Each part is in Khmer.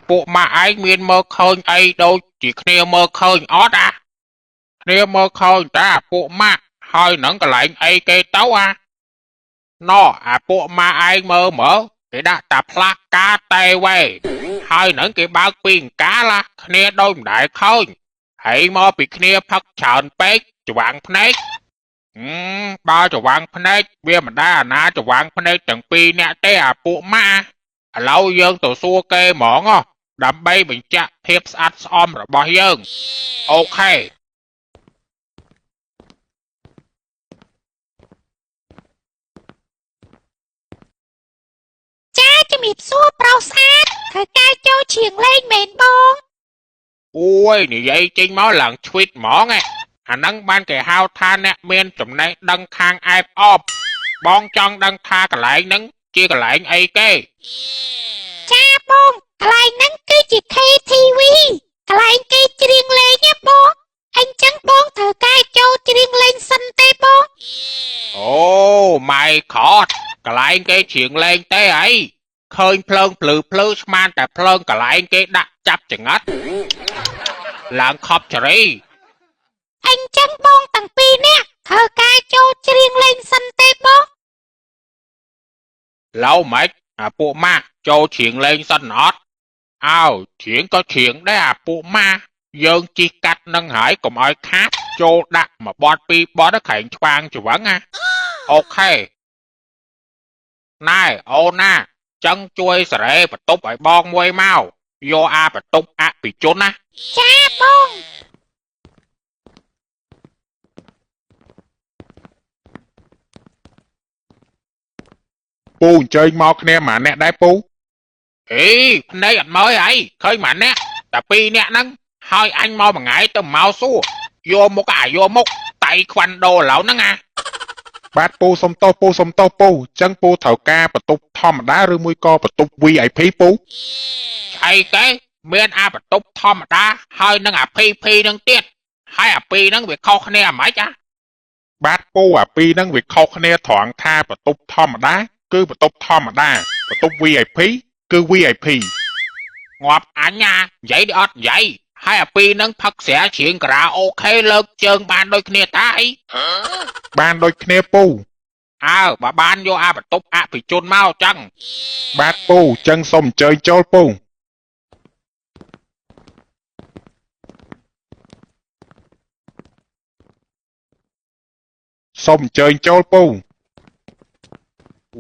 ពួកម៉ាឯងមានមើលឃើញអីដូចជាគ្នាមើលឃើញអត់គ្នាមើលឃើញតែពួកម៉ាហើយនឹងកន្លែងអីគេទៅណោពួកម៉ាឯងមើលគេដាក់តាផ្លាកការតែវ៉េហើយនឹងគេបើកពីអង្កាលគ្នាដូចមិនដែលឃើញហើយមកពីគ្នាផឹកច្រើនពេកច្វាំងភ្នែកបើច្វាំងភ្នែកវាមិនដែរអាណាច្វាំងភ្នែកទាំងពីរអ្នកទេពួកម៉ាឥឡូវយើងទៅសួរគេហ្មងដើម្បីបញ្ជាក់ភាពស្អាតស្អំរបស់យើងអូខេជំរាបសួរប្រុសស្អាតធ្វើការចូលឈៀងលេងមែនបងអូយនិយាយចេញមកឡើងឆ្វីតហ្មងអាហ្នឹងបានគេហៅថាអ្នកមានចំណេះដឹងខាងអែបអបបងចង់ដឹងថាកន្លែងហ្នឹងជាកន្លែងអីគេចាបងកន្លែងហ្នឹងគឺជា KTV កន្លែងគេច្រៀងលេងបងអញ្ចឹងបងត្រូវការចូលច្រៀងលេងសិនទេបងអូ my god កន្លែងគេច្រៀងលេងទេអីឃើញភ្លើងភ្លឺស្មានតែភ្លើងកន្លែងគេដាក់ចាប់ចង្អិតឡើងខប់ចរីអញ្ចឹងបងទាំងពីរនាក់ត្រូវការចូលច្រៀងលេងសិនទេបងឡូវម៉េចពួកម៉ាក់ចូលច្រៀងលេងសិនអត់ច្រៀងក៏ច្រៀងដែរពួកម៉ាយើងជីកកាត់នឹងហើយកុំឲ្យខាតចូលដាក់មួយបត់ពីរបត់ខែងឆ្វាងច្វឹងអូខេណែអូនណាចឹងជួយសេរីបន្ទប់ឲ្យបងមួយមកយកបន្ទប់អភិជនណាចាបងពូអញ្ជើញមកគ្នាម៉ាអ្នកដែរពូភ្នែកអត់មើលអីឃើញម៉ាអ្នកតែពីរអ្នកហ្នឹងហើយអញមកមួយថ្ងៃទៅមកសួរយកមុខយកមុខតៃខ្វាន់ដូឥឡូវហ្នឹងបាទពូសុំទោសពូចឹងពូត្រូវការបន្ទប់ធម្មតាឬមួយក៏បន្ទប់ VIP ពូអីគេមានបន្ទប់ធម្មតាហើយនឹងPP នឹងទៀតហើយពីរហ្នឹងវាខុសគ្នាហ្មងបាទពូពីរហ្នឹងវាខុសគ្នាត្រង់ថាបន្ទប់ធម្មតាគឺបន្ទប់ធម្មតាបន្ទប់ VIP គឺ VIP ងាប់អញនិយាយអត់និយាយហើយពីរហ្នឹងផឹកស្រាច្រៀងការ៉ាអូខេលើកជើងបានដូចគ្នាតាអីបានដូចគ្នាពូបើបានយកបន្ទប់អភិជនមកចឹងបាទពូចឹងសូមអញ្ជើញចូលពូសូមអញ្ជើញចូលពូ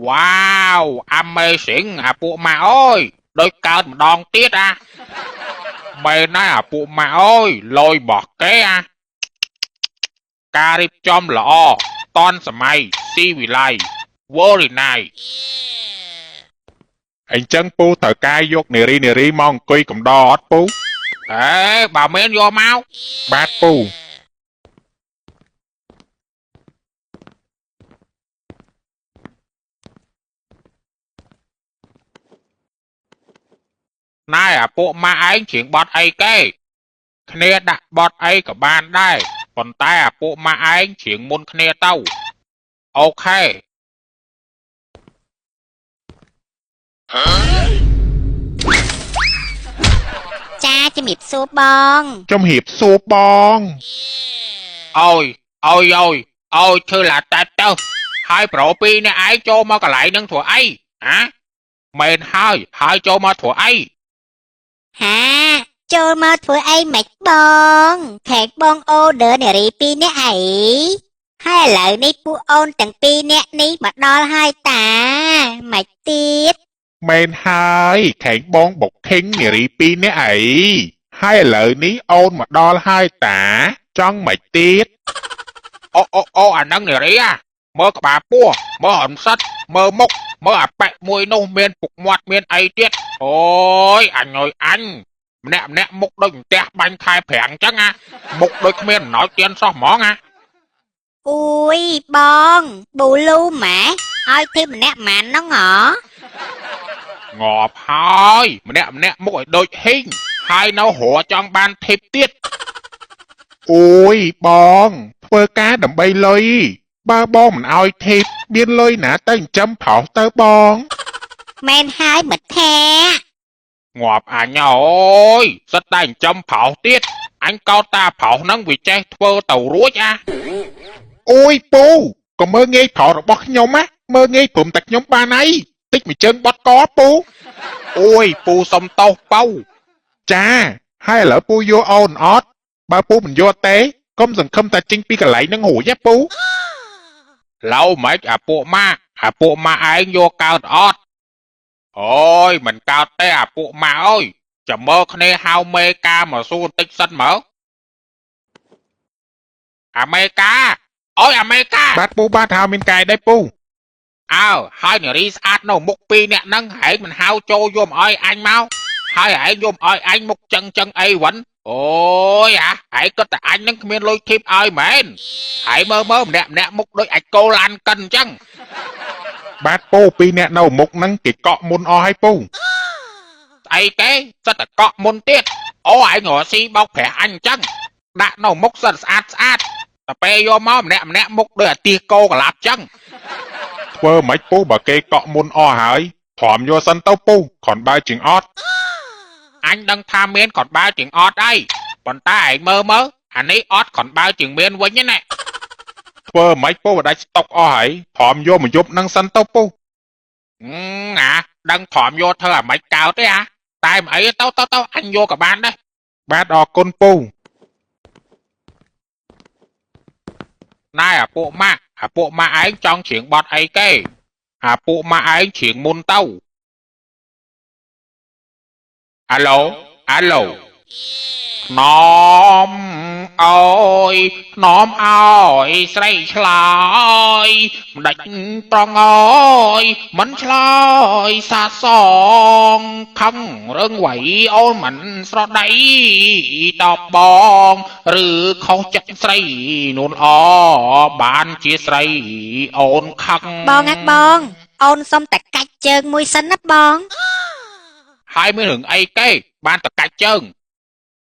វ៉ាវ Amazing ពួកម៉ាអើយដូចកើតម្ដងទៀតមែនណាពួកម៉ាអើយលយបោះគេការរៀបចំល្អតនសម័យស៊ីវិល័យ Very nice អញ្ចឹងពូត្រូវការយកនារីមកអង្គុយកំដរអត់ពូបើមានយកមកបាទពូណែពួកម៉ាឯងច្រៀងបទអីគេគ្នាដាក់បទអីក៏បានដែរប៉ុន្តែពួកម៉ាឯងច្រៀងមុនគ្នាទៅអូខេចាជំរាបសួរបង ជំរាបសួរបងអូយឈឺឡាតែទៅហើយប្រូពីរអ្នកឯងចូលមកកន្លែងនឹងធ្វើអីមែនហើយចូលមកធ្វើអីចូលមកធ្វើអីមិនបងខេកបងអូដឺនារីពីរនាក់អីហើយឥឡូវនេះពួកអូនទាំងពីរនាក់នេះមកដល់ហើយតាមិនទៀតមែនហើយខេកបងបុកខេងនារីពីរនាក់អីហើយឥឡូវនេះអូនមកដល់ហើយតាចង់មិនទៀតអូអានឹងនារីមើលក្បាលពោះមើលអន្សិតមើលមុខមើលអាប៉ែមួយនោះមានពុកមាត់មានអីទៀតអូយអញអើយអញម្នាក់មុខដូចផ្ទះបាញ់ខែប្រាំងចឹងមុខដូចគ្មានអំណោយទៀនសោះហ្មងអូយបងប៊ូលូម៉ែឲ្យទីម្នាក់ម៉ានហ្នឹងងាប់ហើយម្នាក់មុខឲ្យដូចហ៊ីងហើយនៅរកចង់បានធីបទៀតអូយបងធ្វើការដើម្បីលុយបើបងមិនឲ្យធីបមានលុយណាទៅចិញ្ចឹមប្រុសទៅបង แม่นหายหมดแท้ Ngọt à nhà ơi, rất đành châm pháo tiết. Anh cao ta pháo nâng vì che thơ tàu rúa nha. អូយពូក៏មើងងាយផលរបស់ខ្ញុំណាមើងងាយព្រមតែខ្ញុំបានអីតិចមួយជើងបត់កពូ Ôi, phu xông tàu bao. ចាហើយឥឡូវពូយកអូនអត់បើពូមិនយកទេកុំសង្ឃឹមតែចេញពីកន្លែងហ្នឹងរួចណាពូ Lâu mấy à bộ ma anh vô cao ọt. Ôi, mình cao tê à bộ ma ơi. Chả mơ khné hao mê ca mà xu tích sân mở. À mê ca. Ôi à mê ca. បាទពូបាទហៅមានកាយដែរពូ Hai người đi sát nổ mục pi nè nâng hãy mình hao trô vô mà ơi anh mau. Hai hãy vô mà ơi anh mục chân chân ấy vẫn. Ôi à, hãy có tại anh nâng miên lôi thiếp ơi mến. Hãy mơ mơ nè nè mục đôi ạch cô lan cân chăng. បាទពូពីរអ្នកនៅមុខហ្នឹងគេកក់មុនអស់ហើយពូ Ây kế, rất là có môn tiết. Ô anh ngồi si bóc khỏe anh chăng. Đã nổ mục rất sát. Tập bê vô mơ nè mục đôi tia cô cả lạp chăng. ធ្វើមិនពូបើគេកក់មុនអស់ហើយធំយកសិនទៅពូគ្រាន់បើជាងអត់ Anh đang tham miên còn bao chuyện ọt đây. Còn ta hãy mơ mơ. Anh ấy ọt còn bao chuyện miên với nhé nè. ធ្វើមិនពូបើដាច់ស្តុកអស់ហើយធំយកមកយប់ហ្នឹងសិនទៅពូ Đang thỏm vô thơ à mấy cao thế à. Tại mà ấy tao anh vô cả ban đây. បាទអរគុណពូ Này à bộ ma anh trong chuyện bọt ấy kê. À bộ ma anh chuyện môn tao. Alo. Nóm ơi, srei chlai. Đánh tròn ơi, mấn chlai xa song. Khăng rưng quẩy ôi mấn sro đáy đọc bong. Rư khâu chất srei nôn ban chia srei ôn khăng. បងអាក់បងអូនសុំតែកាច់ជើងមួយសិនណាបង Hai mươi hưởng ấy kê, ban tập cạch chân.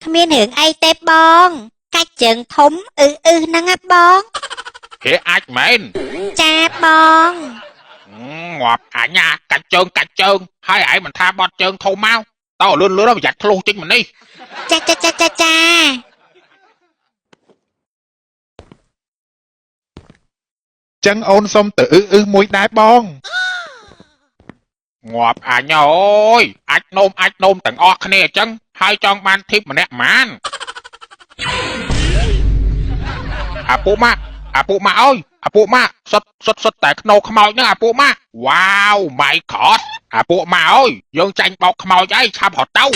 គ្មានរឿងអីទេបងកាច់ជើងធំហ្នឹងណាបង Thế ách mến. ចាបង Ngọt à nha, cạch chân. Hai ấy mình tha bọt chân thô mau. Tao lươn đó mà giặt luôn chính mình đi. ចា ចឹងអូនសុំទៅមួយដែរបង Ngọt à nha ơi, ách nôm tầng ọt khné chân. Hai trong ban thiếp mà nẹ màn. À bộ ma ơi, xuất tẹt nô khmoi nữa à bộ ma. Wow, my god. À bộ ma ơi, dương tranh bọc khmoi ấy chăm hột tao.